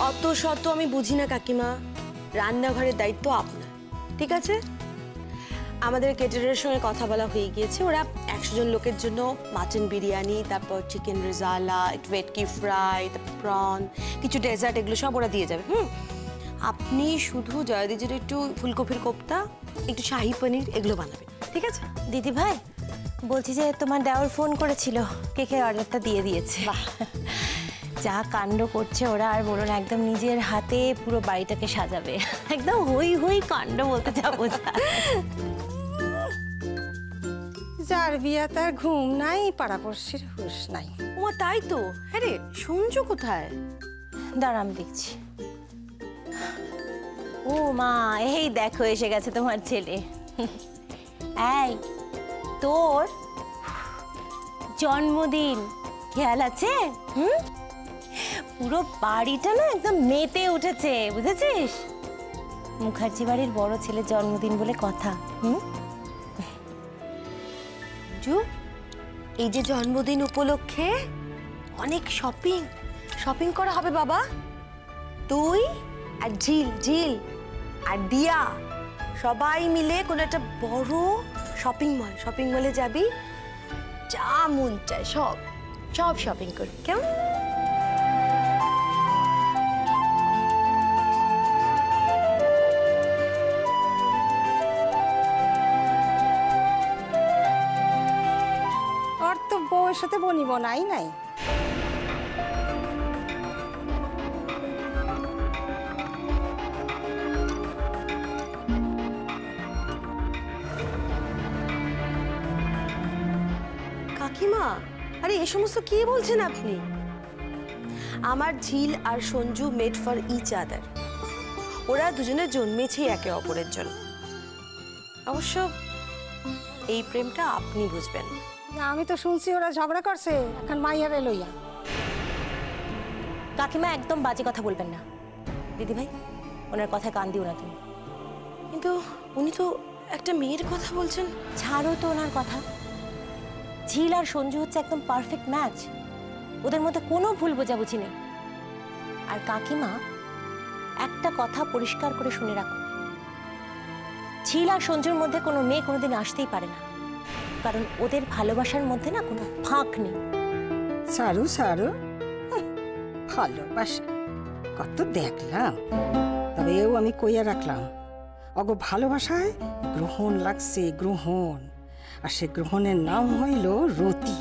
অত শত আমি বুঝি না কাকিমা, রান্নাঘরের দায়িত্ব আপনার, ঠিক আছে? আমাদের কেটারের সঙ্গে কথা বলা হয়ে গিয়েছে, ওরা 100 জন লোকের জন্য মাটন বিরিয়ানি, তারপর চিকেন রেজালা, একটু ভেটকি ফ্রাই, তারপর প্রন, কিছু ডেজার্ট, এগুলো সব ওরা দিয়ে যাবে। আপনি শুধু জয়দিজির একটু ফুলকপির কোপ্তা, একটু শাহি পনির এগুলো বানাবেন, ঠিক আছে? দিদি ভাই, বলছি যে তোমার দেওর ফোন করেছিল, কেকের অর্ডারটা দিয়ে দিয়েছে। বাহ, যা কাণ্ড করছে ওরা, আর বলো না, একদম নিজের হাতে পুরো বাড়িটাকে সাজাবে, একদম হই হই কাণ্ড বলতে যাবো। যার বিয়া তার ঘুম নাই, পাড়াপড়শির হুঁশ নাই। ওমা তাই তো। হ্যাঁ রে, সঞ্জু কোথায়? দাঁড়া আমি দেখছি। ও মা, এই দেখো এসে গেছে তোমার ছেলে। এই তোর জন্মদিন খেয়াল আছে? পুরো বাড়িটা না একদম মেতে উঠেছে, বুঝেছিস? মুখার্জি বাড়ির বড় ছেলের জন্মদিন বলে কথা। এই যে জন্মদিন উপলক্ষে অনেক শপিং করা হবে বাবা। তুই আর ঝিল আর দিয়া সবাই মিলে কোনো একটা বড় শপিং মলে যাবি, যা মন চায় সব শপিং করবি, কেমন? ওর তো বউয়ের সাথে বনিব নাই। কাকিমা, আরে এই সমস্ত কি বলছেন আপনি? আমার ঝিল আর Sanju made for each other. ওরা দুজনে জন্মেছে একে অপরের জন্য। অবশ্য এই প্রেমটা আপনি বুঝবেন। আমি তো শুনছি ওরা ঝগড়া করছে এখন মাইয়ারে লইয়া। কাকিমা একদম বাজে কথা বলবেন না দিদি ভাই, ওনার কথায় কান দিও না তুমি। কিন্তু উনি তো একটা মেয়ের কথা বলছেন। ছাড়ো তো ওনার কথা। ঝিল আর সঞ্জু হচ্ছে একদম পারফেক্ট ম্যাচ, ওদের মধ্যে কোনো ভুল বোঝাবুঝি নেই। আর কাকিমা একটা কথা পরিষ্কার করে শুনে রাখো, ঝিল আর সঞ্জুর মধ্যে কোনো মেয়ে কোনোদিন আসতেই পারে না, কারণ ওদের ভালোবাসার মধ্যে না কোনো ফাঁক নেই। সারু ভালোবাসা কত দেখলাম, তবে এও আমি কইয়া রাখলাম, অগো ভালোবাসায় গ্রহণ লাগছে, গ্রহণ। আর সে গ্রহণের নাম হইল রতি।